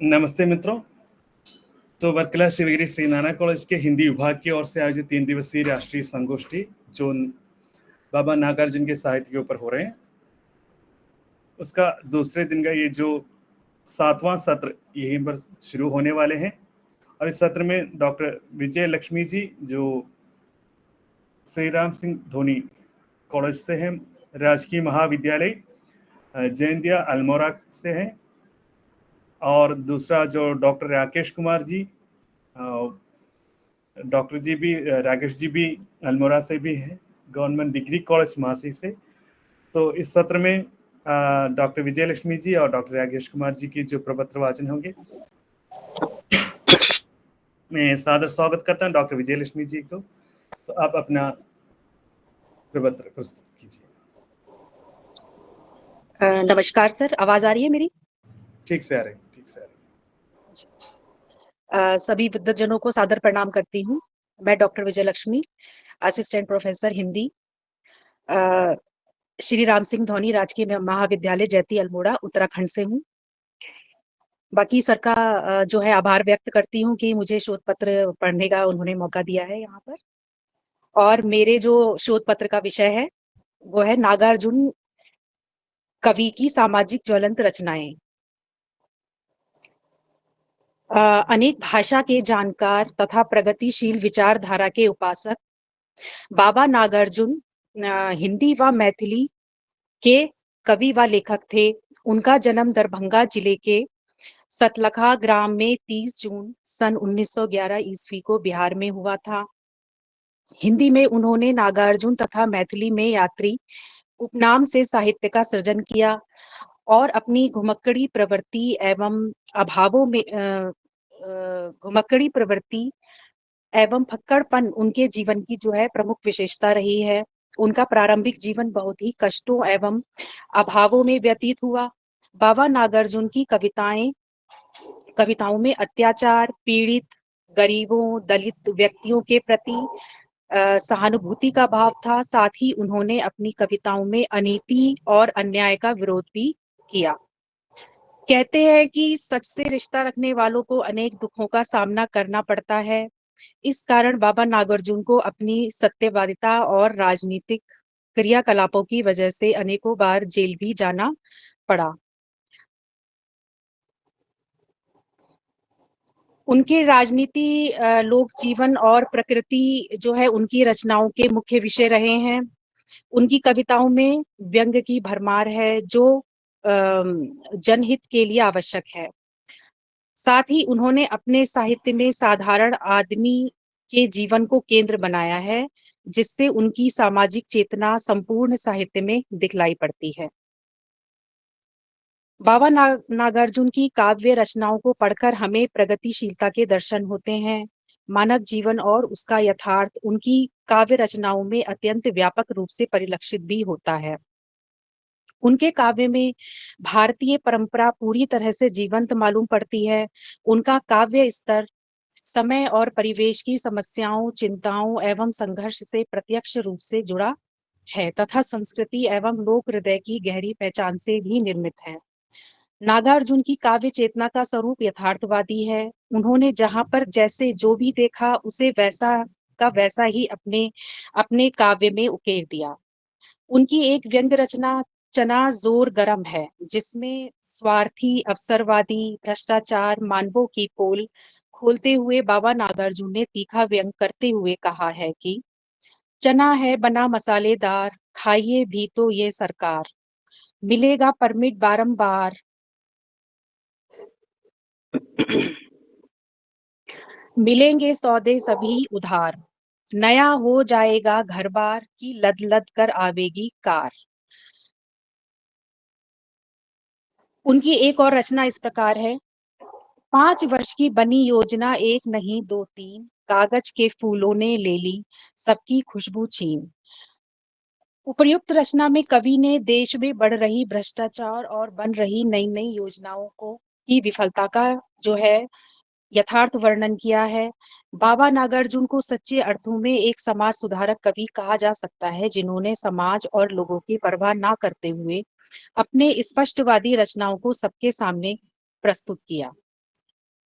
नमस्ते मित्रों। तो वर्कला शिवगिरी श्री नाना कॉलेज के हिंदी विभाग की ओर से आयोजित 3 दिवसीय राष्ट्रीय संगोष्ठी जो बाबा नागार्जुन के साहित्य के ऊपर हो रहे हैं, उसका दूसरे दिन का ये जो 7वां सत्र यहीं पर शुरू होने वाले हैं। और इस सत्र में डॉक्टर विजय लक्ष्मी जी जो श्री राम सिंह धोनी कॉलेज से हैं, राजकीय महाविद्यालय जैनदिया अल्मोड़ा से हैं, और दूसरा जो डॉक्टर राकेश कुमार जी, डॉक्टर जी भी, राकेश जी भी अल्मोड़ा से भी हैं, गवर्नमेंट डिग्री कॉलेज मासी से। तो इस सत्र में डॉक्टर विजय लक्ष्मी जी और डॉक्टर राकेश कुमार जी की जो प्रपत्र वाचन होंगे, मैं सादर स्वागत करता हूं डॉक्टर विजय लक्ष्मी जी को। तो आप अपना प्रपत्र प्रस्तुत कीजिए। नमस्कार सर, आवाज आ रही है मेरी? ठीक से आ रही, ठीक से आ रही। सभी विद्वजनों को सादर प्रणाम करती हूँ। मैं डॉक्टर विजय लक्ष्मी, असिस्टेंट प्रोफेसर हिंदी, श्री राम सिंह धोनी राजकीय महाविद्यालय जैती अल्मोड़ा उत्तराखंड से हूँ। बाकी सर का जो है आभार व्यक्त करती हूँ कि मुझे शोध पत्र पढ़ने का उन्होंने मौका दिया है यहाँ पर। और मेरे जो शोध पत्र का विषय है वो है नागार्जुन कवि की सामाजिक ज्वलंत रचनाएं। अनेक भाषा के जानकार तथा प्रगतिशील विचारधारा के उपासक बाबा नागार्जुन हिंदी व मैथिली के कवि व लेखक थे। उनका जन्म दरभंगा जिले के सतलखा ग्राम में 30 जून सन 1911 ईस्वी को बिहार में हुआ था। हिंदी में उन्होंने नागार्जुन तथा मैथिली में यात्री उपनाम से साहित्य का सृजन किया और अपनी घुमक्कड़ी प्रवृत्ति एवं अभावों में घुमक्कड़ी प्रवृत्ति एवं फक्कड़पन उनके जीवन की जो है प्रमुख विशेषता रही है। उनका प्रारंभिक जीवन बहुत ही कष्टों एवं अभावों में व्यतीत हुआ। बाबा नागार्जुन की कविताओं में अत्याचार, पीड़ित, गरीबों, दलित व्यक्तियों के प्रति सहानुभूति का भाव था। साथ ही उन्होंने अपनी कविताओं में अनीति और अन्याय का विरोध भी किया। कहते हैं कि सच से रिश्ता रखने वालों को अनेक दुखों का सामना करना पड़ता है। इस कारण बाबा नागार्जुन को अपनी सत्यवादिता और राजनीतिक क्रियाकलापों की वजह से अनेकों बार जेल भी जाना पड़ा। उनके राजनीति, लोक जीवन और प्रकृति जो है उनकी रचनाओं के मुख्य विषय रहे हैं। उनकी कविताओं में व्यंग की भरमार है जो जनहित के लिए आवश्यक है। साथ ही उन्होंने अपने साहित्य में साधारण आदमी के जीवन को केंद्र बनाया है, जिससे उनकी सामाजिक चेतना संपूर्ण साहित्य में दिखलाई पड़ती है। बाबा नागार्जुन की काव्य रचनाओं को पढ़कर हमें प्रगतिशीलता के दर्शन होते हैं। मानव जीवन और उसका यथार्थ उनकी काव्य रचनाओं में अत्यंत व्यापक रूप से परिलक्षित भी होता है। उनके काव्य में भारतीय परंपरा पूरी तरह से जीवंत मालूम पड़ती है। उनका काव्य स्तर समय और परिवेश की समस्याओं, चिंताओं एवं संघर्ष से प्रत्यक्ष रूप से जुड़ा है तथा संस्कृति एवं लोक हृदय की गहरी पहचान से भी निर्मित है। नागार्जुन की काव्य चेतना का स्वरूप यथार्थवादी है। उन्होंने जहां पर जैसे जो भी देखा उसे वैसा का वैसा ही अपने काव्य में उकेर दिया। उनकी एक व्यंग रचना चना जोर गरम है, जिसमें स्वार्थी, अवसरवादी, भ्रष्टाचार, मानवों की पोल खोलते हुए बाबा नागार्जुन ने तीखा व्यंग करते हुए कहा है कि चना है बना मसालेदार, खाइए भी तो ये सरकार, मिलेगा परमिट बारंबार, मिलेंगे सौदे सभी उधार, नया हो जाएगा घर बार की लद लद कर आवेगी कार। उनकी एक और रचना इस प्रकार है। 5 वर्ष की बनी योजना, एक नहीं दो तीन, कागज के फूलों ने ले ली सबकी खुशबू छीन। उपर्युक्त रचना में कवि ने देश में बढ़ रही भ्रष्टाचार और बन रही नई नई योजनाओं को की विफलता का जो है यथार्थ वर्णन किया है। बाबा नागार्जुन को सच्चे अर्थों में एक समाज सुधारक कवि कहा जा सकता है, जिन्होंने समाज और लोगों की परवाह ना करते हुए अपने स्पष्टवादी रचनाओं को सबके सामने प्रस्तुत किया।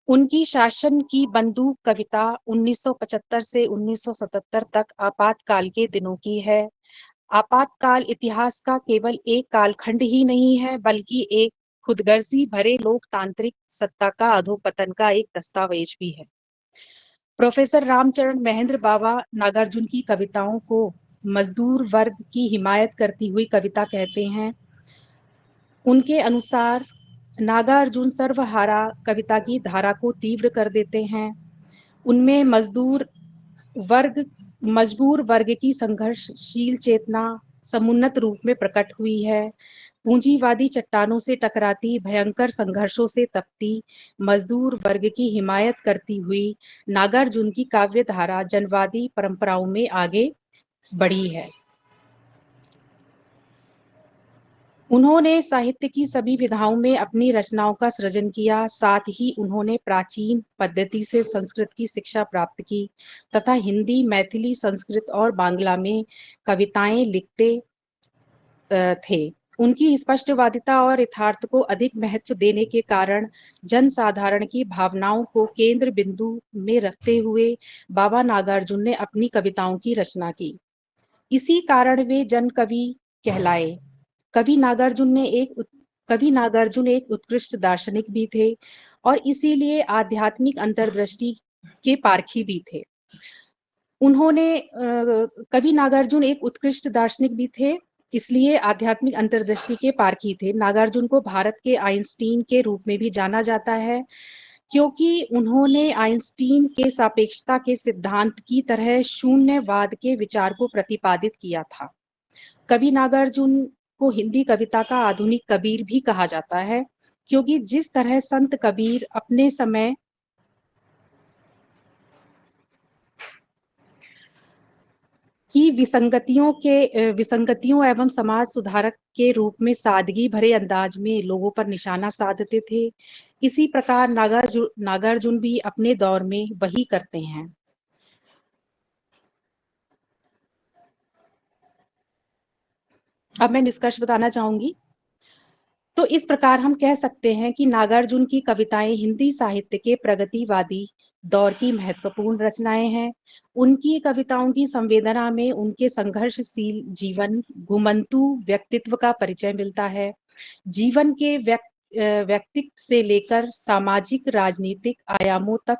उनकी शासन की बंदूक कविता 1975 से 1977 तक आपातकाल के दिनों की है। आपातकाल इतिहास का केवल एक कालखंड ही नहीं है, बल्कि एक खुदगर्जी भरे लोकतांत्रिक सत्ता का अधोपतन का एक दस्तावेज भी है। प्रोफेसर रामचरण महेंद्र बाबा नागार्जुन की कविताओं को मजदूर वर्ग की हिमायत करती हुई कविता कहते हैं। उनके अनुसार नागार्जुन सर्वहारा कविता की धारा को तीव्र कर देते हैं। उनमें वर्ग मजबूर वर्ग की संघर्षशील चेतना समुन्नत रूप में प्रकट हुई है। पूंजीवादी चट्टानों से टकराती, भयंकर संघर्षों से तपती मजदूर वर्ग की हिमायत करती हुई नागार्जुन की काव्य धारा जनवादी परंपराओं में आगे बढ़ी है। उन्होंने साहित्य की सभी विधाओं में अपनी रचनाओं का सृजन किया। साथ ही उन्होंने प्राचीन पद्धति से संस्कृत की शिक्षा प्राप्त की तथा हिंदी, मैथिली, संस्कृत और बांग्ला में कविताएं लिखते थे। उनकी स्पष्टवादिता और यथार्थ को अधिक महत्व देने के कारण जनसाधारण की भावनाओं को केंद्र बिंदु में रखते हुए बाबा नागार्जुन ने अपनी कविताओं की रचना की। इसी कारण वे जन कवि कहलाए। कवि नागार्जुन एक उत्कृष्ट दार्शनिक भी थे और इसीलिए आध्यात्मिक अंतर्दृष्टि के पारखी भी थे। कवि नागार्जुन एक उत्कृष्ट दार्शनिक भी थे, इसलिए आध्यात्मिक अंतर्दृष्टि के पारखी थे। नागार्जुन को भारत के आइंस्टीन के रूप में भी जाना जाता है, क्योंकि उन्होंने आइंस्टीन के सापेक्षता के सिद्धांत की तरह शून्यवाद के विचार को प्रतिपादित किया था। कवि नागार्जुन को हिंदी कविता का आधुनिक कबीर भी कहा जाता है, क्योंकि जिस तरह संत कबीर अपने समय की विसंगतियों एवं समाज सुधारक के रूप में सादगी भरे अंदाज में लोगों पर निशाना साधते थे, इसी प्रकार नागार्जुन भी अपने दौर में वही करते हैं। अब मैं निष्कर्ष बताना चाहूंगी। तो इस प्रकार हम कह सकते हैं कि नागार्जुन की कविताएं हिंदी साहित्य के प्रगतिवादी दौर की महत्वपूर्ण रचनाएं हैं। उनकी कविताओं की संवेदना में उनके संघर्षशील जीवन, घुमंतु व्यक्तित्व का परिचय मिलता है। जीवन के व्यक्तित्व से लेकर सामाजिक राजनीतिक आयामों तक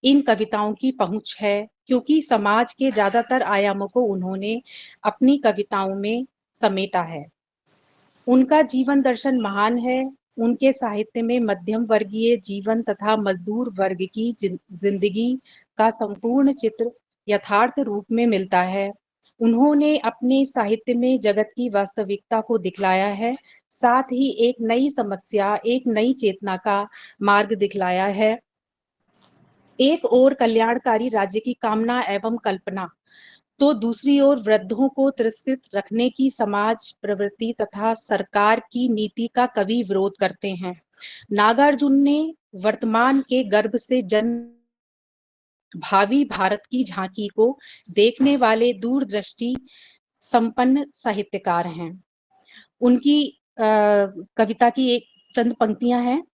इन कविताओं की पहुंच है, क्योंकि समाज के ज्यादातर आयामों को उन्होंने अपनी कविताओं में समेटा है। उनका जीवन दर्शन महान है। उनके साहित्य में मध्यम वर्गीय जीवन तथा मजदूर वर्ग की जिंदगी का संपूर्ण चित्र यथार्थ रूप में मिलता है। उन्होंने अपने साहित्य में जगत की वास्तविकता को दिखलाया है, साथ ही एक नई समस्या, एक नई चेतना का मार्ग दिखलाया है। एक ओर कल्याणकारी राज्य की कामना एवं कल्पना, तो दूसरी ओर वृद्धों को तिरस्कृत रखने की समाज प्रवृत्ति तथा सरकार की नीति का कवि विरोध करते हैं। नागार्जुन ने वर्तमान के गर्भ से जन्म भावी भारत की झांकी को देखने वाले दूरदृष्टि संपन्न साहित्यकार हैं। उनकी कविता की एक चंद पंक्तियां हैं।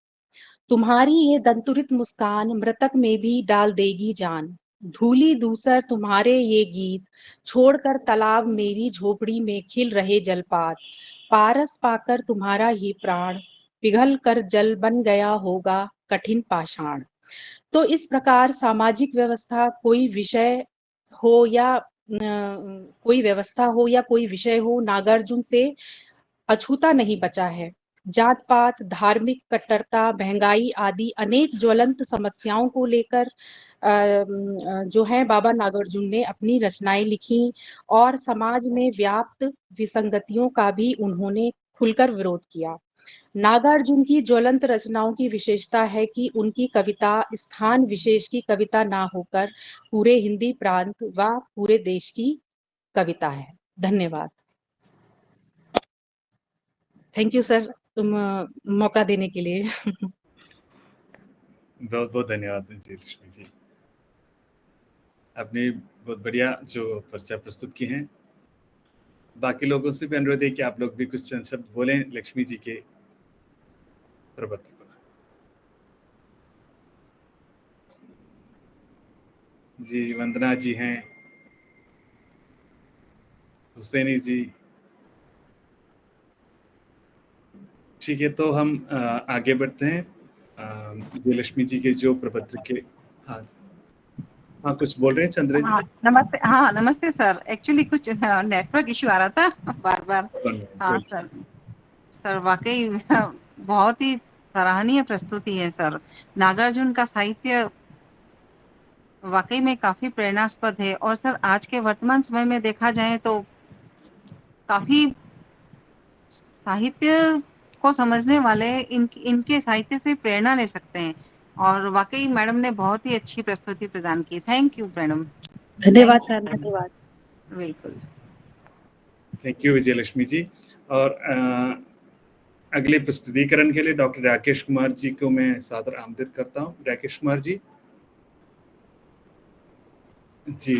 तुम्हारी ये दंतुरित मुस्कान मृतक में भी डाल देगी जान, धूली दूसर तुम्हारे ये गीत, छोड़कर तालाब मेरी झोपड़ी में खिल रहे जलपात, पारस पाकर तुम्हारा ही प्राण पिघल कर जल बन गया होगा कठिन पाषाण। तो इस प्रकार सामाजिक व्यवस्था कोई विषय हो या कोई विषय हो, नागार्जुन से अछूता नहीं बचा है। जात पात, धार्मिक कट्टरता, महंगाई आदि अनेक ज्वलंत समस्याओं को लेकर जो है बाबा नागार्जुन ने अपनी रचनाएं लिखी और समाज में व्याप्त विसंगतियों का भी उन्होंने खुलकर विरोध किया। नागार्जुन की ज्वलंत रचनाओं की विशेषता है कि उनकी कविता स्थान विशेष की कविता ना होकर पूरे हिंदी प्रांत व पूरे देश की कविता है। धन्यवाद। थैंक यू सर, तुम मौका देने के लिए। बहुत बहुत धन्यवाद जी लक्ष्मी जी, आपने बहुत बढ़िया जो पर्चा प्रस्तुत की हैं। बाकी लोगों से भी अनुरोध है कि आप लोग भी कुछ चंद शब्द बोलें लक्ष्मी जी के प्रवृत्ति पर। जी, वंदना जी हैं, हुसैनी जी। ठीक है, तो हम आगे बढ़ते हैं। विजयलक्ष्मी जी के जो प्रपत्र के, हाँ, हाँ, कुछ बोल रहे हैं चंद्र जी? हाँ नमस्ते, हाँ नमस्ते सर। एक्चुअली कुछ नेटवर्क इशू आ रहा था बार बार। हाँ सर, सर वाकई बहुत ही सराहनीय प्रस्तुति है सर। नागार्जुन का साहित्य वाकई में काफी प्रेरणास्पद है, और सर आज के वर्तमान समय में देखा जाए तो काफी साहित्य को समझने वाले इनके साहित्य से प्रेरणा ले सकते हैं। और वाकई मैडम ने बहुत ही अच्छी प्रस्तुति प्रदान की। Thank you madam. धन्यवाद मैम, धन्यवाद। बिल्कुल। थैंक यू विजयलक्ष्मी जी। और अगले प्रस्तुतिकरण के लिए डॉक्टर राकेश कुमार जी को मैं सादर आमंत्रित करता हूँ। राकेश कुमार जी। जी,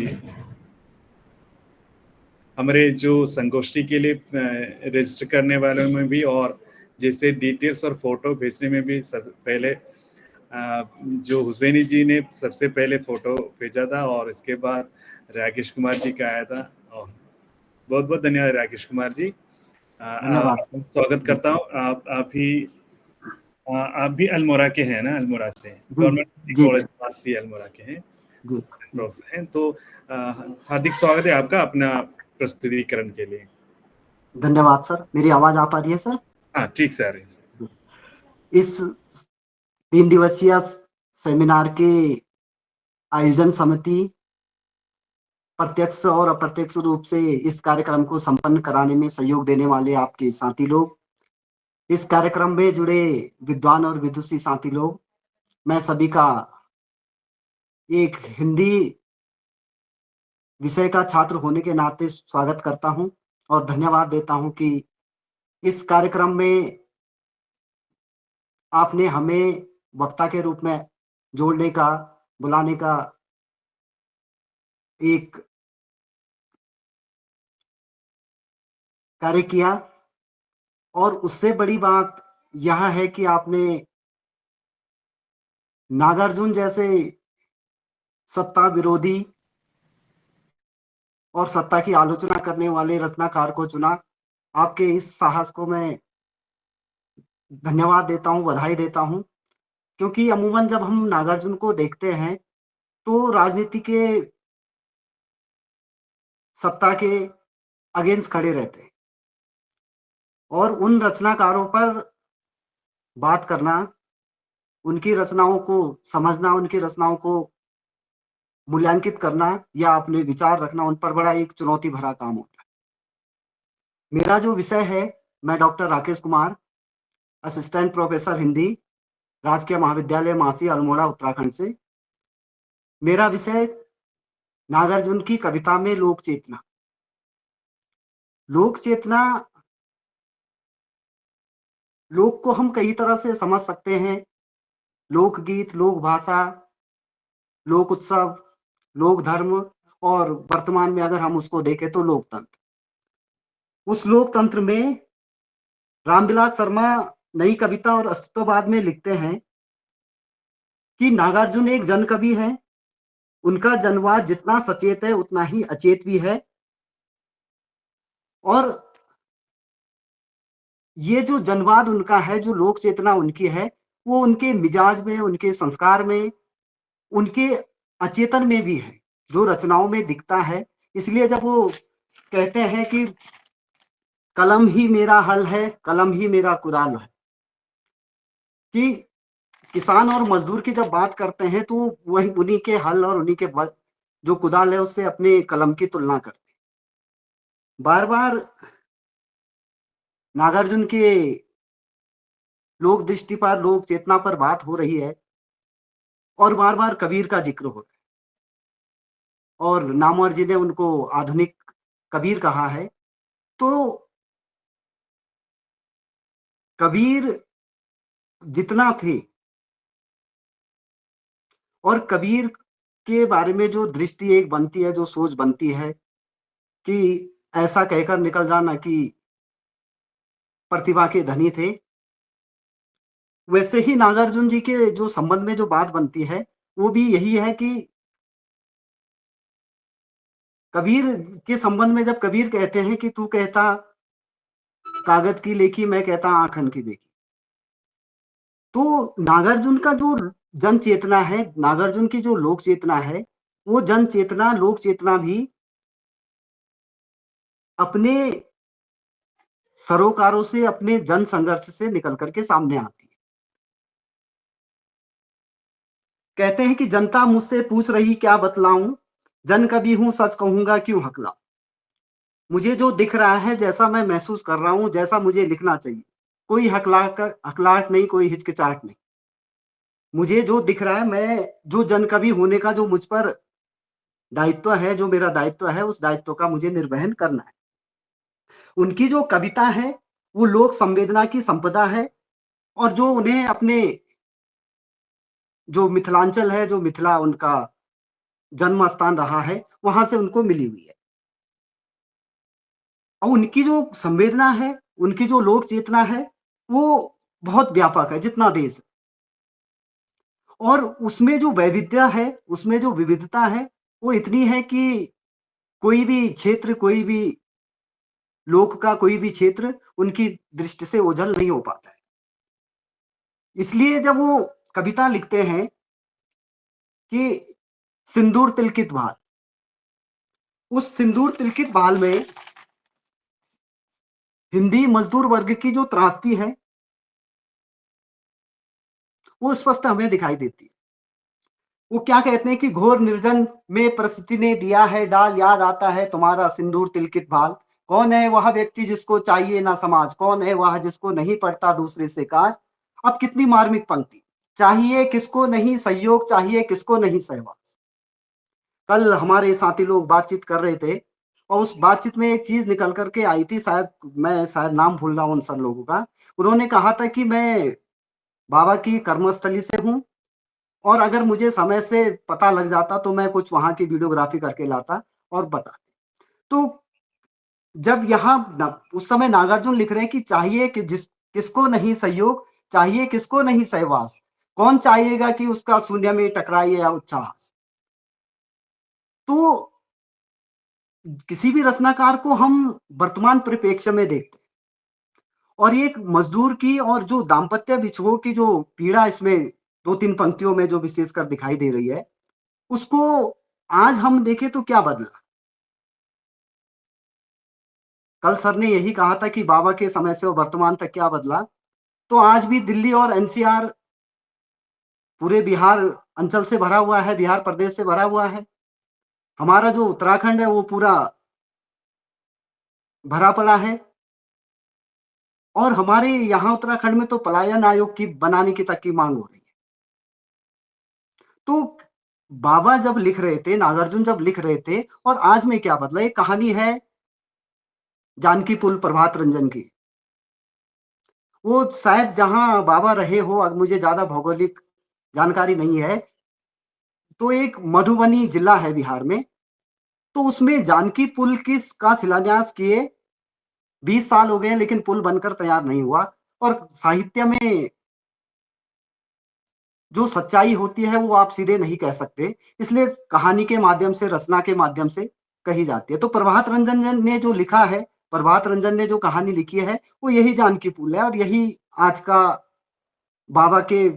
हमारे जो संगोष्ठी के लिए रजिस्टर करने वालों में भी, और जैसे डिटेल्स और फोटो भेजने में भी पहले जो हुसैनी जी ने सबसे पहले फोटो भेजा था, और इसके बाद राकेश कुमार जी का आया था। और बहुत बहुत धन्यवाद राकेश कुमार जी। धन्यवाद सर। स्वागत करता हूँ। आप भी अल्मोड़ा के हैं ना? अल्मोड़ा से, गवर्नमेंट जी, कॉलेज पास अल्मोड़ा के हैं, प्रोफेसर हैं। तो हार्दिक स्वागत है आपका अपना प्रस्तुतिकरण के लिए। धन्यवाद सर। मेरी आवाज आ पा रही है सर? हाँ, ठीक से आ रही है सर। इस 3 दिवसीय सेमिनार के आयोजन समिति, प्रत्यक्ष और अप्रत्यक्ष रूप से इस कार्यक्रम को संपन्न कराने में सहयोग देने वाले आपके साथी लोग, इस कार्यक्रम में जुड़े विद्वान और विदुषी साथी लोग, मैं सभी का एक हिंदी विषय का छात्र होने के नाते स्वागत करता हूं और धन्यवाद देता हूं कि इस कार्यक्रम में आपने हमें वक्ता के रूप में जोड़ने का, बुलाने का एक कार्य किया। और उससे बड़ी बात यह है कि आपने नागार्जुन जैसे सत्ता विरोधी और सत्ता की आलोचना करने वाले रचनाकार को चुना। आपके इस साहस को मैं धन्यवाद देता हूं, बधाई देता हूं, क्योंकि अमूमन जब हम नागार्जुन को देखते हैं तो राजनीति के सत्ता के अगेंस्ट खड़े रहते हैं, और उन रचनाकारों पर बात करना, उनकी रचनाओं को समझना, उनकी रचनाओं को मूल्यांकित करना या अपने विचार रखना, उन पर बड़ा एक चुनौती भरा काम होता है। मेरा जो विषय है, मैं doctor Rakesh Kumar, assistant professor Hindi, राजकीय महाविद्यालय मासी, अल्मोड़ा, उत्तराखंड से। मेरा विषय नागार्जुन की कविता में लोक चेतना। लोक चेतना, लोक को हम कई तरह से समझ सकते हैं। लोकगीत, लोक भाषा, लोक उत्सव, लोक धर्म, और वर्तमान में अगर हम उसको देखें तो लोकतंत्र। उस लोकतंत्र में रामविलास शर्मा नई कविता और अस्तित्ववाद में लिखते हैं कि नागार्जुन एक जन कवि है। उनका जनवाद जितना सचेत है उतना ही अचेत भी है, और ये जो जनवाद उनका है, जो लोक चेतना उनकी है, वो उनके मिजाज में, उनके संस्कार में, उनके अचेतन में भी है, जो रचनाओं में दिखता है। इसलिए जब वो कहते हैं कि कलम ही मेरा हल है, कलम ही मेरा कुदाल है, कि किसान और मजदूर की जब बात करते हैं तो वही उन्हीं के हल और उन्हीं के जो कुदाल है उससे अपने कलम की तुलना करते हैं। बार बार नागार्जुन के लोक दृष्टि पर, लोक चेतना पर बात हो रही है, और बार बार कबीर का जिक्र हो रहा है, और नामवर जी ने उनको आधुनिक कबीर कहा है। तो कबीर जितना थे, और कबीर के बारे में जो दृष्टि एक बनती है, जो सोच बनती है कि ऐसा कहकर निकल जाना कि प्रतिभा के धनी थे, वैसे ही नागार्जुन जी के जो संबंध में जो बात बनती है वो भी यही है कि कबीर के संबंध में जब कबीर कहते हैं कि तू कहता कागज की लेखी, मैं कहता आंखन की देखी, तो नागार्जुन का जो जन चेतना है, नागार्जुन की जो लोक चेतना है, वो जन चेतना, लोक चेतना भी अपने सरोकारों से, अपने जन संघर्ष से निकल करके सामने आती है। कहते हैं कि जनता मुझसे पूछ रही क्या बतलाऊं, जन कभी हूं सच कहूंगा क्यों हकलाऊं। मुझे जो दिख रहा है, जैसा मैं महसूस कर रहा हूं, जैसा मुझे लिखना चाहिए, कोई हकलाहट नहीं, कोई हिचकिचाहट नहीं। मुझे जो दिख रहा है, मैं जो जन कवि होने का जो मुझ पर दायित्व है, जो मेरा दायित्व है, उस दायित्व का मुझे निर्वहन करना है। उनकी जो कविता है वो लोक संवेदना की संपदा है, और जो उन्हें अपने जो मिथिलांचल है, जो मिथिला उनका जन्म स्थान रहा है, वहां से उनको मिली हुई है। और उनकी जो संवेदना है, उनकी जो लोक चेतना है, वो बहुत व्यापक है, जितना देश है। और उसमें जो वैविध्य है, उसमें जो विविधता है, वो इतनी है कि कोई भी क्षेत्र, कोई भी लोक का कोई भी क्षेत्र उनकी दृष्टि से ओझल नहीं हो पाता है। इसलिए जब वो कविता लिखते हैं कि सिंदूर तिलकित भाल, उस सिंदूर तिलकित भाल में हिंदी मजदूर वर्ग की जो त्रासदी है वो स्पष्ट हमें दिखाई देती है। वो क्या कहते हैं कि घोर निर्जन में परिस्थिति ने दिया है डाल, याद आता है तुम्हारा सिंदूर तिलकित भाल। कौन है वह व्यक्ति जिसको चाहिए ना समाज, कौन है वह जिसको नहीं पड़ता दूसरे से काज। अब कितनी मार्मिक पंक्ति, चाहिए किसको नहीं सहयोग, चाहिए किसको नहीं सहवास। कल हमारे साथी लोग बातचीत कर रहे थे, और उस बातचीत में एक चीज निकल करके आई थी, शायद नाम भूल रहा हूं उन सब लोगों का। उन्होंने कहा था कि मैं बाबा की कर्मस्थली से हूं, और अगर मुझे समय से पता लग जाता तो मैं कुछ वहां की वीडियोग्राफी करके लाता और बताते। तो जब यहाँ उस समय नागार्जुन लिख रहे हैं कि चाहिए कि किसको नहीं सहयोग, चाहिए किसको नहीं सहवास, कौन चाहेगा कि उसका शून्य में टकराए या उच्छ्वास। तो किसी भी रचनाकार को हम वर्तमान परिप्रेक्ष्य में देखते हैं, और एक मजदूर की और जो दाम्पत्य विछोह की जो पीड़ा इसमें दो तीन पंक्तियों में जो विशेषकर दिखाई दे रही है, उसको आज हम देखें तो क्या बदला। कल सर ने यही कहा था कि बाबा के समय से वर्तमान तक क्या बदला, तो आज भी दिल्ली और एनसीआर पूरे बिहार अंचल से भरा हुआ है, बिहार प्रदेश से भरा हुआ है। हमारा जो उत्तराखंड है वो पूरा भरा पड़ा है, और हमारे यहाँ उत्तराखंड में तो पलायन आयोग की बनाने की तक की मांग हो रही है। तो बाबा जब लिख रहे थे, नागार्जुन जब लिख रहे थे, और आज में क्या बदला। एक कहानी है जानकी पुल प्रभात रंजन की, वो शायद जहां बाबा रहे हो, अब मुझे ज्यादा भौगोलिक जानकारी नहीं है, तो एक मधुबनी जिला है बिहार में, तो उसमें जानकी पुल का शिलान्यास किए 20 साल हो गए, लेकिन पुल बनकर तैयार नहीं हुआ। और साहित्य में जो सच्चाई होती है वो आप सीधे नहीं कह सकते, इसलिए कहानी के माध्यम से, रचना के माध्यम से कही जाती है। तो प्रभात रंजन ने जो लिखा है, प्रभात रंजन ने जो कहानी लिखी है, वो यही जानकी पुल है, और यही आज का बाबा के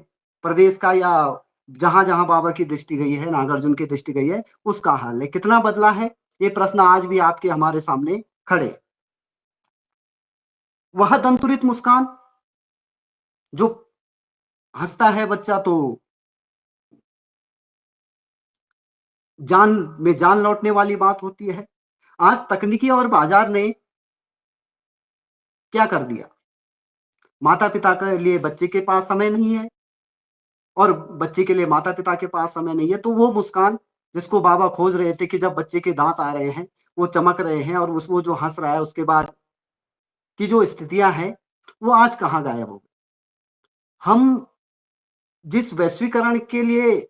प्रदेश का, या जहां जहां बाबा की दृष्टि गई है, नागार्जुन की दृष्टि गई है, उसका हाल है। कितना बदला है, ये प्रश्न आज भी आपके हमारे सामने खड़े। वह दंतुरित मुस्कान, जो हंसता है बच्चा तो जान में जान लौटने वाली बात होती है। आज तकनीकी और बाजार ने क्या कर दिया, माता पिता के लिए बच्चे के पास समय नहीं है, और बच्चे के लिए माता पिता के पास समय नहीं है। तो वो मुस्कान जिसको बाबा खोज रहे थे कि जब बच्चे के दांत आ रहे हैं, वो चमक रहे हैं, और वो जो हंस रहा है, उसके बाद की जो स्थितियां हैं, वो आज कहाँ गायब हो गई। हम जिस वैश्वीकरण के लिए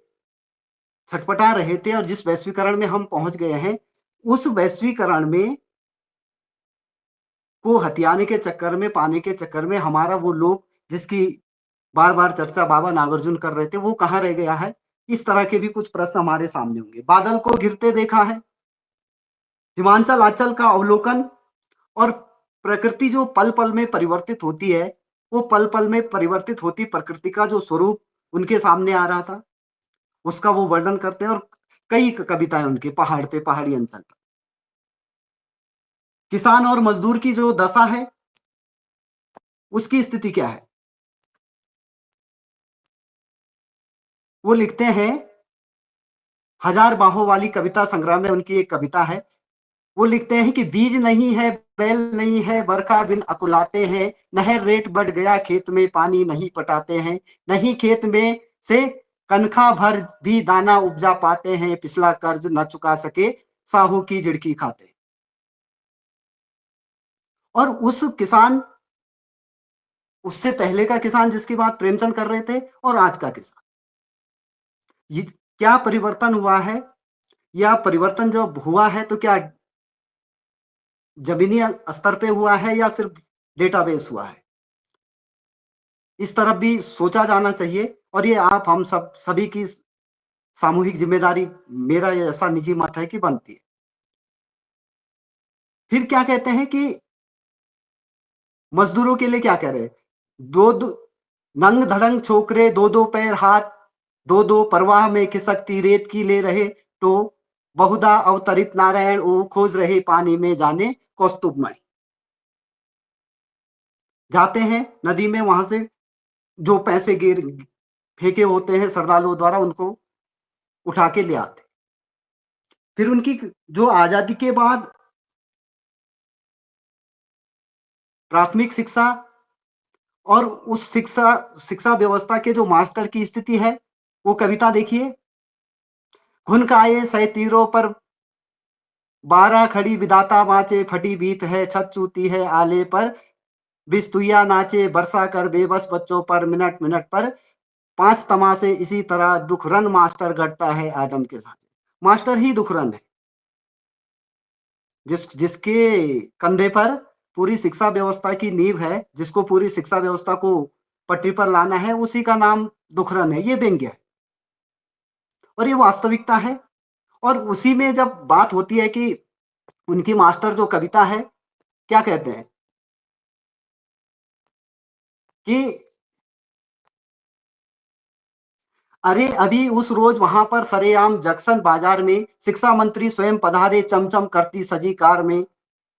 छटपटा रहे थे, और जिस वैश्वीकरण में हम पहुंच गए हैं, उस वैश्वीकरण में को हथियाने के चक्कर में, पाने के चक्कर में, हमारा वो लोग जिसकी बार बार चर्चा बाबा नागार्जुन कर रहे थे, वो कहाँ रह गया है। इस तरह के भी कुछ प्रश्न हमारे सामने होंगे। बादल को गिरते देखा है, हिमाचल आंचल का अवलोकन और प्रकृति जो पल पल में परिवर्तित होती है, वो पल पल में परिवर्तित होती प्रकृति का जो स्वरूप उनके सामने आ रहा था, उसका वो वर्णन करते हैं। और कई कविताएं उनकी पहाड़ पे, पहाड़ी अंचल पर। किसान और मजदूर की जो दशा है, उसकी स्थिति क्या है, वो लिखते हैं। हजार बाहों वाली कविता संग्रह में उनकी एक कविता है। वो लिखते हैं कि बीज नहीं है, बैल नहीं है, बरखा बिन अकुलाते हैं, नहर रेट बढ़ गया, खेत में पानी नहीं पटाते हैं, नहीं खेत में से कनखा भर भी दाना उपजा पाते हैं, पिछला कर्ज न चुका सके, साहू की झिड़की खाते। और उस किसान, उससे पहले का किसान जिसकी बात प्रेमचंद कर रहे थे, और आज का किसान, ये क्या परिवर्तन हुआ है, या परिवर्तन जब हुआ है तो क्या जमीनी स्तर पे हुआ है या सिर्फ डेटाबेस हुआ है, इस तरफ भी सोचा जाना चाहिए। और ये आप हम सब सभी की सामूहिक जिम्मेदारी, मेरा ये ऐसा निजी मत है कि बनती है। फिर क्या कहते हैं कि मजदूरों के लिए क्या कह रहे हैं, दो दो नंग धड़ंग छोकरे, दो दो पैर हाथ, दो दो परवाह में खिसकती रेत की ले रहे, तो बहुधा अवतरित नारायण ओ खोज रहे पानी में जाने कौस्तुभमणि। जाते हैं नदी में, वहां से जो पैसे गिर फेंके होते हैं श्रद्धालुओं द्वारा, उनको उठा के ले आते। फिर उनकी जो आजादी के बाद प्राथमिक शिक्षा और उस शिक्षा व्यवस्था के जो मास्टर की स्थिति है, वो कविता देखिए। घुनकाए सै तीरों पर 12 खड़ी विधाता वाचे, फटी बीत है छत चूती है आले पर, बिस्तुइया नाचे बरसा कर बेबस बच्चों पर, मिनट मिनट पर 5 तमाशे, इसी तरह दुखरन मास्टर घटता है आदम के साथ। मास्टर ही दुखरन है, जिसके कंधे पर पूरी शिक्षा व्यवस्था की नींव है, जिसको पूरी शिक्षा व्यवस्था को पटरी पर लाना है, उसी का नाम दुखरन है। ये व्यंग्य है और ये वास्तविकता है। और उसी में जब बात होती है कि उनकी मास्टर जो कविता है, क्या कहते हैं कि अरे अभी उस रोज वहां पर सरेआम जंक्शन बाजार में शिक्षा मंत्री स्वयं पधारे, चमचम करती सजी कार में,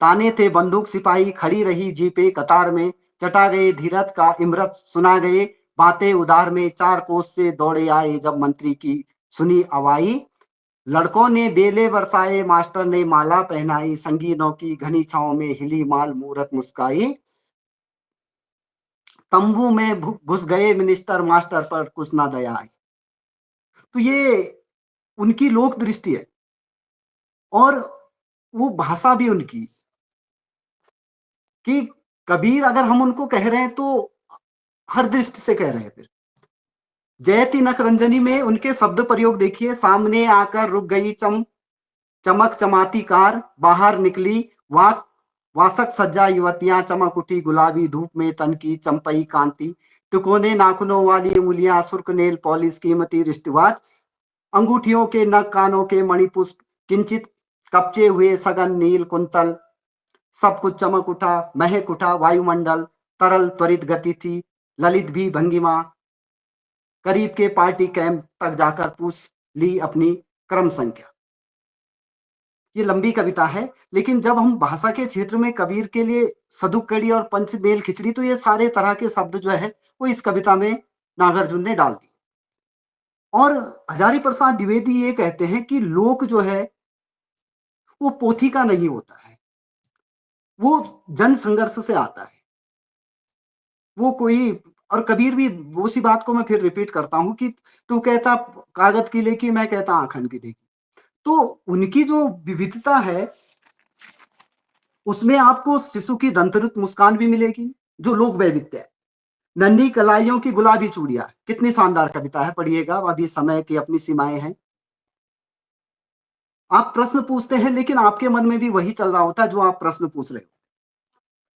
ताने थे बंदूक सिपाही, खड़ी रही जीपे कतार में, चटा गए धीरज का इमरत, सुना गए बातें उधार में, 4 कोस से दौड़े आए जब मंत्री की सुनी अवाई, लड़कों ने बेले बरसाए, मास्टर ने माला पहनाई, संगीनों की घनी छांव में हिली माल मूरत मुस्काई, तंबू में घुस गए मिनिस्टर, मास्टर पर कुछ ना दया आई। तो ये उनकी लोक दृष्टि है और वो भाषा भी उनकी, कि कबीर अगर हम उनको कह रहे हैं तो हर दृष्टि से कह रहे हैं। फिर जयति नख रंजनी में उनके शब्द प्रयोग देखिए। सामने आकर रुक गई चमक चमाती कार, बाहर निकली वासक सज्जा युवतियां, चमक उठी गुलाबी धूप में तन की चंपई कांति, तिकोने नाखूनों वाली उंगलियां, सुर्ख नेल पॉलिश कीमती रिश्तवाज, अंगूठियों के नग कानों के मणिपुष्प, किंचित कपचे हुए सघन नील कुंतल, सब कुछ चमक उठा, महक उठा वायुमंडल, तरल त्वरित गति थी, ललित भी भंगिमा, करीब के पार्टी कैंप तक जाकर पूछ ली अपनी क्रम संख्या। ये लंबी कविता है, लेकिन जब हम भाषा के क्षेत्र में कबीर के लिए सदुक कड़ी और पंचमेल खिचड़ी, तो ये सारे तरह के शब्द जो है वो इस कविता में नागार्जुन ने डाल दिए। और हजारी प्रसाद द्विवेदी ये कहते हैं कि लोक जो है वो पोथी का नहीं होता है, वो जन संघर्ष से आता है। वो कोई, और कबीर भी उसी बात को मैं फिर रिपीट करता हूं कि तू कहता कागज की लेकी, मैं कहता आखन की देखी। तो उनकी जो विविधता है उसमें आपको शिशु की दंतरुत मुस्कान भी मिलेगी, जो लोक वैविध्य है। नन्ही कलाइयों की गुलाबी चूड़ियां, कितनी शानदार कविता है, पढ़िएगा, अभी समय की अपनी सीमाएं हैं। आप प्रश्न पूछते हैं लेकिन आपके मन में भी वही चल रहा होता है जो आप प्रश्न पूछ रहे हो।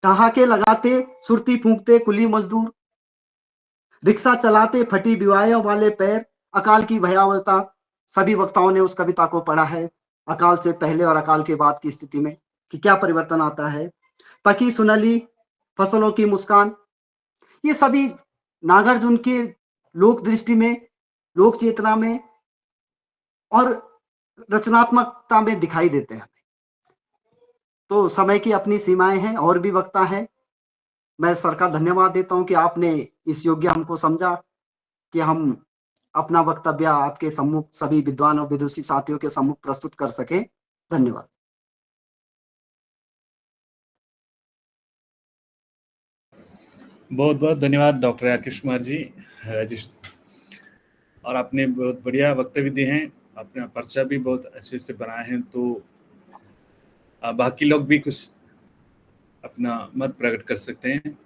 ठहाके लगाते सुरती फूंकते कुली मजदूर, रिक्शा चलाते फटी बिवायों वाले पैर, अकाल की भयावहता, सभी वक्ताओं ने उस कविता को पढ़ा है। अकाल से पहले और अकाल के बाद की स्थिति में कि क्या परिवर्तन आता है। पकी सुनहली फसलों की मुस्कान, ये सभी नागार्जुन के लोक दृष्टि में, लोक चेतना में और रचनात्मकता में दिखाई देते हैं। तो समय की अपनी सीमाएं हैं, और भी वक्ता हैं। मैं सर का धन्यवाद देता हूं कि आपने इस योग्य हमको समझा कि हम अपना वक्तव्य आपके सम्मुख सभी विद्वान और विदुषी साथियों के सम्मुख प्रस्तुत कर सके। धन्यवाद। बहुत बहुत धन्यवाद डॉक्टर राकेश कुमार जी, राजेश, और आपने बहुत बढ़िया वक्तव्य दिए हैं, अपना पर्चा भी बहुत अच्छे से बनाए हैं। तो बाकी लोग भी कुछ अपना मत प्रकट कर सकते हैं।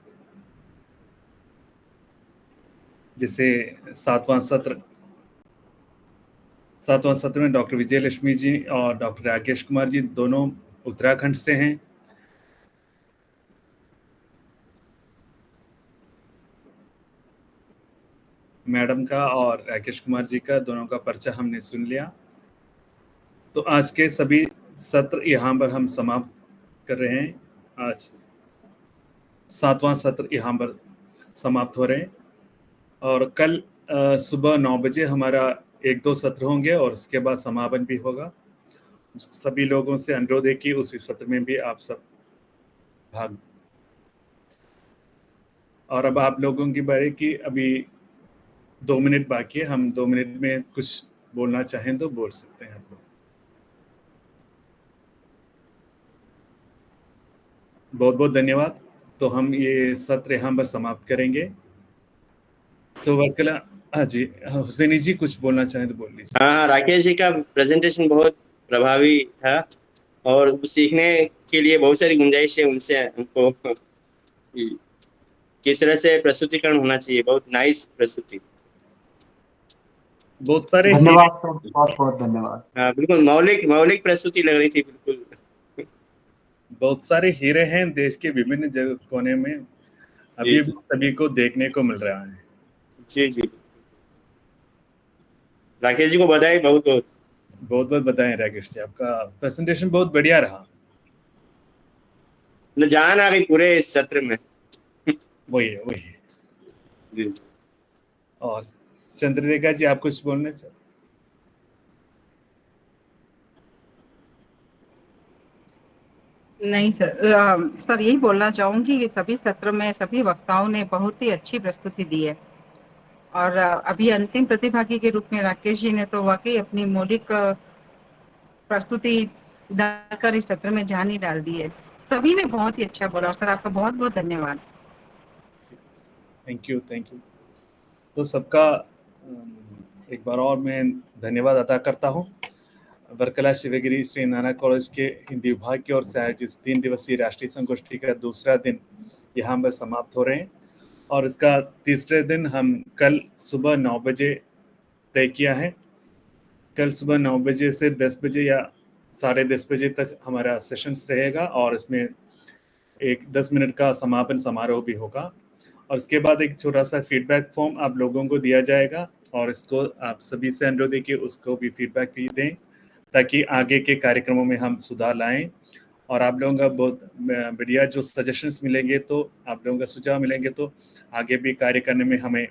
जैसे सातवां सत्र में डॉक्टर विजय लक्ष्मी जी और डॉक्टर राकेश कुमार जी दोनों उत्तराखंड से हैं। मैडम का और राकेश कुमार जी का दोनों का पर्चा हमने सुन लिया। तो आज के सभी सत्र यहाँ पर हम समाप्त कर रहे हैं। आज 7वां सत्र यहाँ पर समाप्त हो रहे हैं, और कल सुबह 9 बजे हमारा 1-2 सत्र होंगे और उसके बाद समापन भी होगा। सभी लोगों से अनुरोध है कि उसी सत्र में भी आप सब भाग। और अब आप लोगों की बारी की अभी 2 मिनट बाकी है, हम 2 मिनट में कुछ बोलना चाहें तो बोल सकते हैं आप लोग। बहुत बहुत धन्यवाद। तो हम ये सत्र यहाँ पर समाप्त करेंगे। तो वकीला, हाँ जी, हुसैनी जी कुछ बोलना चाहें तो बोल लीजिए। हाँ, राकेश जी का प्रेजेंटेशन बहुत प्रभावी था और सीखने के लिए बहुत सारी गुंजाइश है उनसे हमको किस तरह से प्रस्तुतिकरण होना चाहिए। बहुत नाइस प्रस्तुति। बहुत सारे धन्यवाद सर, बहुत बहुत धन्यवाद। हाँ, बिल्कुल मौलिक प्रस्तुति लग रही थी। बिल्कुल बहुत सारे हीरे हैं देश के विभिन्न जगह कोने में, अभी भी सभी को देखने को मिल रहा है। जी जी, राकेश जी को बधाई, बहुत बहुत बहुत बहुत बधाई राकेश जी, आपका प्रेजेंटेशन बहुत बढ़िया रहा। जान आ गई पूरे इस सत्र में। वही है। जी, और चंद्ररेखा जी आप कुछ बोलना चाहते? नहीं सर, सर यही बोलना चाहूंगी कि सभी सत्र में सभी वक्ताओं ने बहुत ही अच्छी प्रस्तुति दी है, और अभी अंतिम प्रतिभागी के रूप में राकेश जी ने तो वाकई अपनी मौलिक प्रस्तुति डालकर इस सत्र में जान ही डाल दी है। सभी ने बहुत ही अच्छा बोला, और सर आपका बहुत बहुत धन्यवाद। Thank you. तो सबका एक बार और मैं धन्यवाद अदा करता हूँ। वर्कला शिवगिरी श्री नानक कॉलेज के हिंदी विभाग की ओर से आयोजित 3 दिवसीय राष्ट्रीय संगोष्ठी का दूसरा दिन यहाँ पर समाप्त हो रहे हैं, और इसका तीसरे दिन हम कल सुबह 9 बजे तय किया है। कल सुबह 9 बजे से 10 बजे या 10:30 बजे तक हमारा सेशंस रहेगा, और इसमें एक 10 मिनट का समापन समारोह भी होगा, और उसके बाद एक छोटा सा फीडबैक फॉर्म आप लोगों को दिया जाएगा, और इसको आप सभी से अनुरोध है कि उसको भी फीडबैक भी दें ताकि आगे के कार्यक्रमों में हम सुधार लाएं। और आप लोगों का बहुत बढ़िया जो सजेशंस मिलेंगे, तो आप लोगों का सुझाव मिलेंगे, तो आगे भी कार्य करने में हमें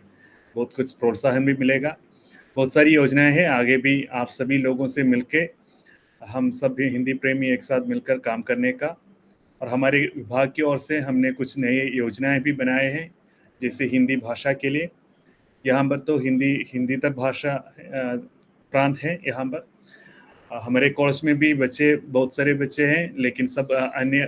बहुत कुछ प्रोत्साहन भी मिलेगा। बहुत सारी योजनाएं हैं, आगे भी आप सभी लोगों से मिलके हम सब भी हिंदी प्रेमी एक साथ मिलकर काम करने का। और हमारे विभाग की ओर से हमने कुछ नए योजनाएं भी बनाए हैं, जैसे हिंदी भाषा के लिए। यहाँ पर तो हिंदी तक भाषा प्रांत है। यहाँ पर हमारे कोर्स में भी बहुत सारे बच्चे हैं, लेकिन सब अन्य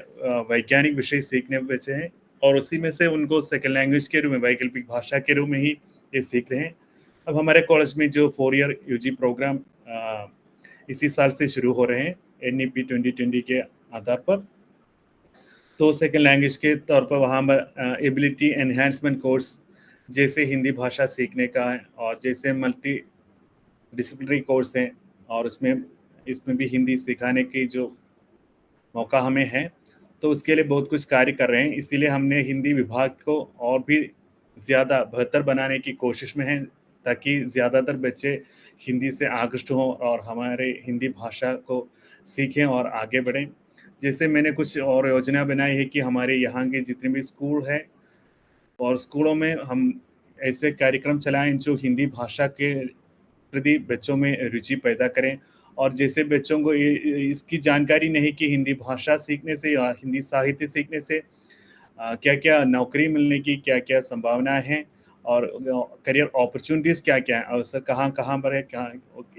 वैज्ञानिक विषय सीखने बच्चे हैं, और उसी में से उनको सेकेंड लैंग्वेज के रूप में, वैकल्पिक भाषा के रूप में ही ये सीख रहे हैं। अब हमारे कॉलेज में जो 4 ईयर यूजी प्रोग्राम इसी साल से शुरू हो रहे हैं NEP 2020 के आधार पर, तो सेकेंड लैंग्वेज के तौर पर वहाँ पर एबिलिटी एनहेंसमेंट कोर्स जैसे हिंदी भाषा सीखने का है, और जैसे मल्टी डिसिप्लिनरी कोर्स हैं, और इसमें भी हिंदी सिखाने की जो मौका हमें है, तो उसके लिए बहुत कुछ कार्य कर रहे हैं। इसीलिए हमने हिंदी विभाग को और भी ज़्यादा बेहतर बनाने की कोशिश में हैं, ताकि ज़्यादातर बच्चे हिंदी से आकृष्ट हों और हमारे हिंदी भाषा को सीखें और आगे बढ़ें। जैसे मैंने कुछ और योजना बनाई है कि हमारे यहाँ के जितने भी स्कूल हैं और स्कूलों में हम ऐसे कार्यक्रम चलाएं जो हिंदी भाषा के प्रति बच्चों में रुचि पैदा करें। और जैसे बच्चों को इसकी जानकारी नहीं कि हिंदी भाषा सीखने से या हिंदी साहित्य सीखने से क्या-क्या नौकरी मिलने की क्या-क्या संभावनाएं हैं और करियर अपॉर्चुनिटीज़ क्या-क्या हैं, अवसर कहाँ-कहाँ पर है, क्या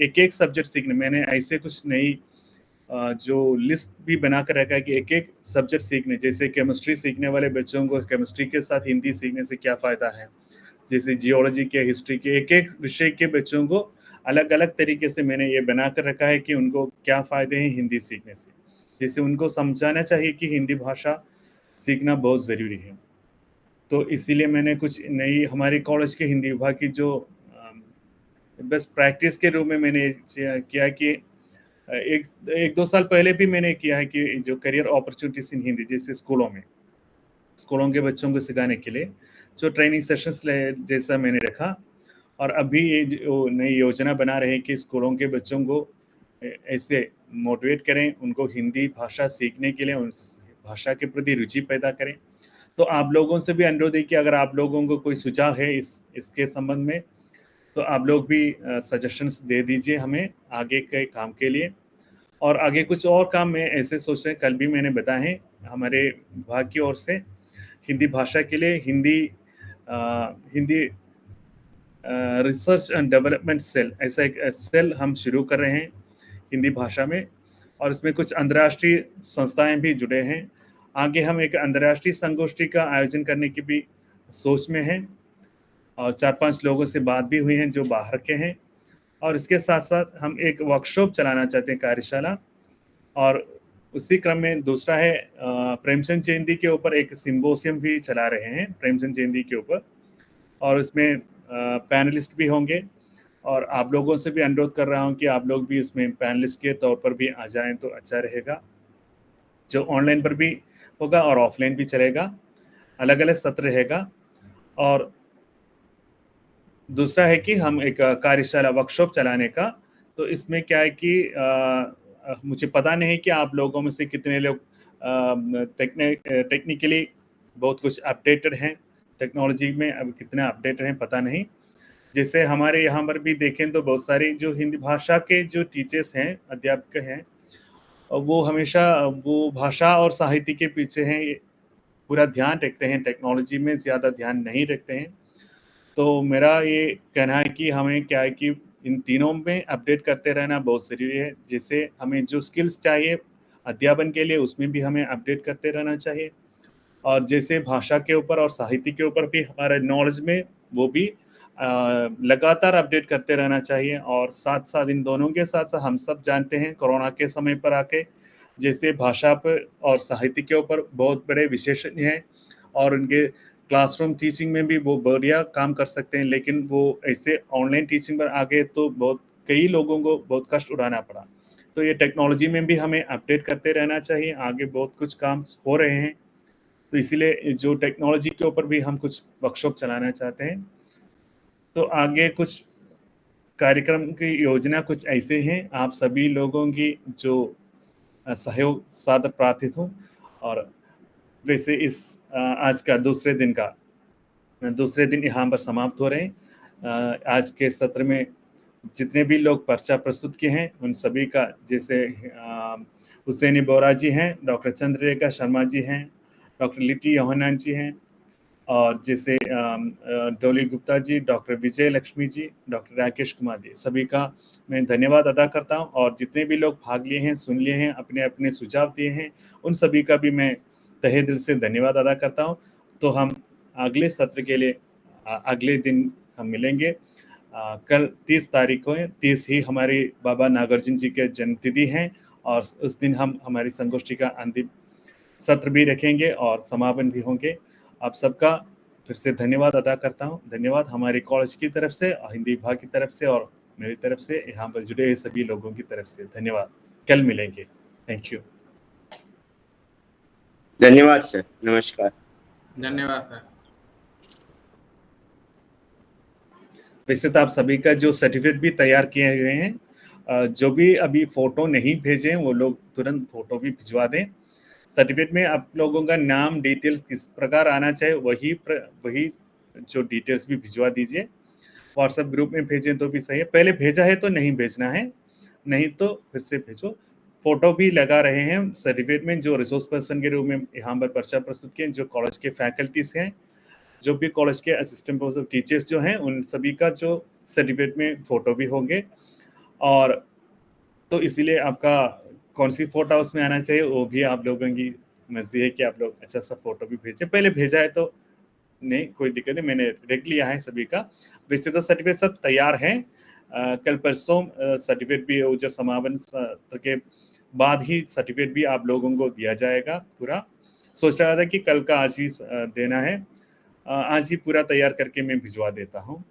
एक-एक सब्जेक्ट सीखने। मैंने ऐसे कुछ नई जो लिस्ट भी बना कर रखा है कि एक-एक सब्जेक्ट सीखने, जैसे केमिस्ट्री सीखने वाले बच्चों को केमिस्ट्री के साथ हिंदी सीखने से क्या फ़ायदा है। जैसे जियोलॉजी के, हिस्ट्री के, एक-एक विषय के बच्चों को अलग-अलग तरीके से मैंने ये बना कर रखा है कि उनको क्या फ़ायदे हैं हिंदी सीखने से। जैसे उनको समझाना चाहिए कि हिंदी भाषा सीखना बहुत ज़रूरी है। तो इसीलिए मैंने कुछ नई हमारे कॉलेज के हिंदी विभाग की जो बस प्रैक्टिस के रूप में मैंने किया कि एक 2 साल पहले भी मैंने किया है कि जो करियर अपॉर्चुनिटीज़ इन हिंदी, जैसे स्कूलों के बच्चों को सिखाने के लिए जो ट्रेनिंग सेशंस जैसा मैंने रखा। और अभी ये जो नई योजना बना रहे हैं कि स्कूलों के बच्चों को ऐसे मोटिवेट करें, उनको हिंदी भाषा सीखने के लिए उस भाषा के प्रति रुचि पैदा करें। तो आप लोगों से भी अनुरोध है कि अगर आप लोगों को कोई सुझाव है इसके संबंध में, तो आप लोग भी सजेशंस दे दीजिए हमें आगे के काम के लिए। और आगे कुछ और काम मैं ऐसे सोच रहे हैं, कल भी मैंने बताए हैं हमारे विभाग की ओर से हिंदी भाषा के लिए Hindi research and development cell, ऐसा एक सेल हम शुरू कर रहे हैं हिंदी भाषा में। और इसमें कुछ अंतर्राष्ट्रीय संस्थाएं भी जुड़े हैं। आगे हम एक अंतर्राष्ट्रीय संगोष्ठी का आयोजन करने की भी सोच में हैं और 4-5 लोगों से बात भी हुई हैं जो बाहर के हैं। और इसके साथ साथ हम एक वर्कशॉप चलाना चाहते हैं, कार्यशाला। और उसी क्रम में दूसरा है प्रेमचंद जयंती के ऊपर एक सिम्पोजियम भी चला रहे हैं प्रेमचंद जयंती के ऊपर, और उसमें पैनलिस्ट भी होंगे। और आप लोगों से भी अनुरोध कर रहा हूं कि आप लोग भी इसमें पैनलिस्ट के तौर पर भी आ जाएं तो अच्छा रहेगा। जो ऑनलाइन पर भी होगा और ऑफलाइन भी चलेगा, अलग-अलग सत्र रहेगा। और दूसरा है कि हम एक कार्यशाला वर्कशॉप चलाने का, तो इसमें क्या है कि मुझे पता नहीं कि आप लोगों में से कितने लोग टेक्निकली बहुत कुछ अपडेटेड हैं, टेक्नोलॉजी में अब कितना अपडेटेड हैं पता नहीं। जैसे हमारे यहाँ पर भी देखें तो बहुत सारी जो हिंदी भाषा के जो टीचर्स हैं, अध्यापक हैं, वो हमेशा वो भाषा और साहित्य के पीछे हैं, पूरा ध्यान रखते हैं, टेक्नोलॉजी में ज़्यादा ध्यान नहीं रखते हैं। तो मेरा ये कहना है कि हमें क्या है कि इन तीनों में अपडेट करते रहना बहुत ज़रूरी है। जैसे हमें जो स्किल्स चाहिए अध्यापन के लिए, उसमें भी हमें अपडेट करते रहना चाहिए। और जैसे भाषा के ऊपर और साहित्य के ऊपर भी हमारे नॉलेज में वो भी लगातार अपडेट करते रहना चाहिए। और साथ-साथ इन दोनों के साथ-साथ हम सब जानते हैं कोरोना के समय पर आके जैसे भाषा पर और साहित्य के ऊपर बहुत बड़े विशेषज्ञ हैं और उनके क्लासरूम टीचिंग में भी वो बढ़िया काम कर सकते हैं, लेकिन वो ऐसे ऑनलाइन टीचिंग पर आ गए तो कई लोगों को बहुत कष्ट उठाना पड़ा। तो ये टेक्नोलॉजी में भी हमें अपडेट करते रहना चाहिए, आगे बहुत कुछ काम हो रहे हैं। तो इसीलिए जो टेक्नोलॉजी के ऊपर भी हम कुछ वर्कशॉप चलाना चाहते हैं। तो आगे कुछ कार्यक्रम की योजना कुछ ऐसे हैं, आप सभी लोगों की जो सहयोग सादर प्रार्थित हूँ। और वैसे इस आज का दूसरे दिन यहाँ पर समाप्त हो रहे हैं। आज के सत्र में जितने भी लोग पर्चा प्रस्तुत किए हैं उन सभी का, जैसे हुसैनी बोरा जी हैं, डॉक्टर चंद्ररेखा शर्मा जी हैं, डॉक्टर लिटी योहनान जी हैं, और जैसे डोली गुप्ता जी, डॉक्टर विजय लक्ष्मी जी, डॉक्टर राकेश कुमार जी, सभी का मैं धन्यवाद अदा करता हूं। और जितने भी लोग भाग लिए हैं, सुन लिए हैं, अपने अपने सुझाव दिए हैं, उन सभी का भी मैं तहे दिल से धन्यवाद अदा करता हूं। तो हम अगले सत्र के लिए अगले दिन हम मिलेंगे। कल 30 तारीख को है, 30 ही हमारी बाबा नागार्जुन जी के जन्मतिथि हैं और उस दिन हम हमारी संगोष्ठी का अंतिम सत्र भी रखेंगे और समापन भी होंगे। आप सबका फिर से धन्यवाद अदा करता हूं। धन्यवाद हमारे कॉलेज की तरफ से और हिंदी विभाग की तरफ से और मेरी तरफ से, यहाँ पर जुड़े सभी लोगों की तरफ से धन्यवाद। कल मिलेंगे। Thank you. धन्यवाद सर, नमस्कार। धन्यवाद सर। वैसे तो आप सभी का जो सर्टिफिकेट भी तैयार किए हुए हैं जो भी अभी फोटो नहीं भेजे वो लोग तुरंत फोटो भी भिजवा दें। सर्टिफिकेट में आप लोगों का नाम डिटेल्स किस प्रकार आना चाहिए वही जो डिटेल्स भी भिजवा दीजिए। व्हाट्सएप ग्रुप में भेजें तो भी सही है, पहले भेजा है तो नहीं भेजना है, नहीं तो फिर से भेजो। फोटो भी लगा रहे हैं सर्टिफिकेट में, जो रिसोर्स पर्सन के रूप में यहाँ पर पर्चा प्रस्तुत किए, जो कॉलेज के फैकल्टीज हैं, जो भी कॉलेज के असिस्टेंट प्रोफेसर टीचर्स जो हैं, उन सभी का जो सर्टिफिकेट में फोटो भी होंगे। और तो इसीलिए आपका कौन सी फोटो उसमें आना चाहिए वो भी आप लोगों की मर्जी है कि आप लोग अच्छा सा फोटो भी भेजें। पहले भेजा है तो नहीं, कोई दिक्कत नहीं, मैंने देख लिया है सभी का। वैसे तो सर्टिफिकेट सब तैयार हैं। कल परसों सर्टिफिकेट भी जो समापन सत्र के बाद ही सर्टिफिकेट भी आप लोगों को दिया जाएगा। पूरा सोच रहा था कि कल का आज ही देना है, आज ही पूरा तैयार करके मैं भिजवा देता हूँ।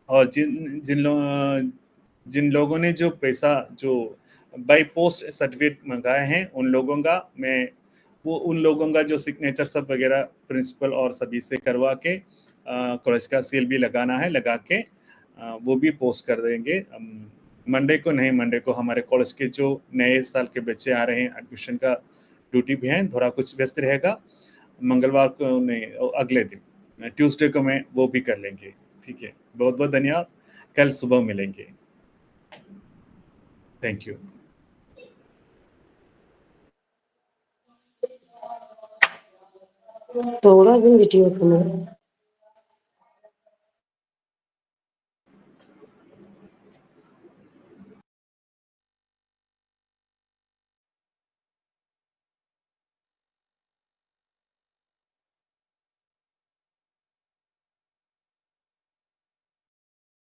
और जिन लोगों ने जो पैसा जो बाई पोस्ट सर्टिफिकेट मंगाए हैं उन लोगों का मैं उन लोगों का जो सिग्नेचर सब वगैरह प्रिंसिपल और सभी से करवा के कॉलेज का सील भी लगाना है, लगा के वो भी पोस्ट कर देंगे। मंडे को हमारे कॉलेज के जो नए साल के बच्चे आ रहे हैं एडमिशन का ड्यूटी भी है, थोड़ा कुछ व्यस्त रहेगा। मंगलवार को नहीं, अगले दिन ट्यूसडे को मैं वो भी कर लेंगे। ठीक है, बहुत बहुत धन्यवाद, कल सुबह मिलेंगे। Thank you. थोड़ा दिन वीडियो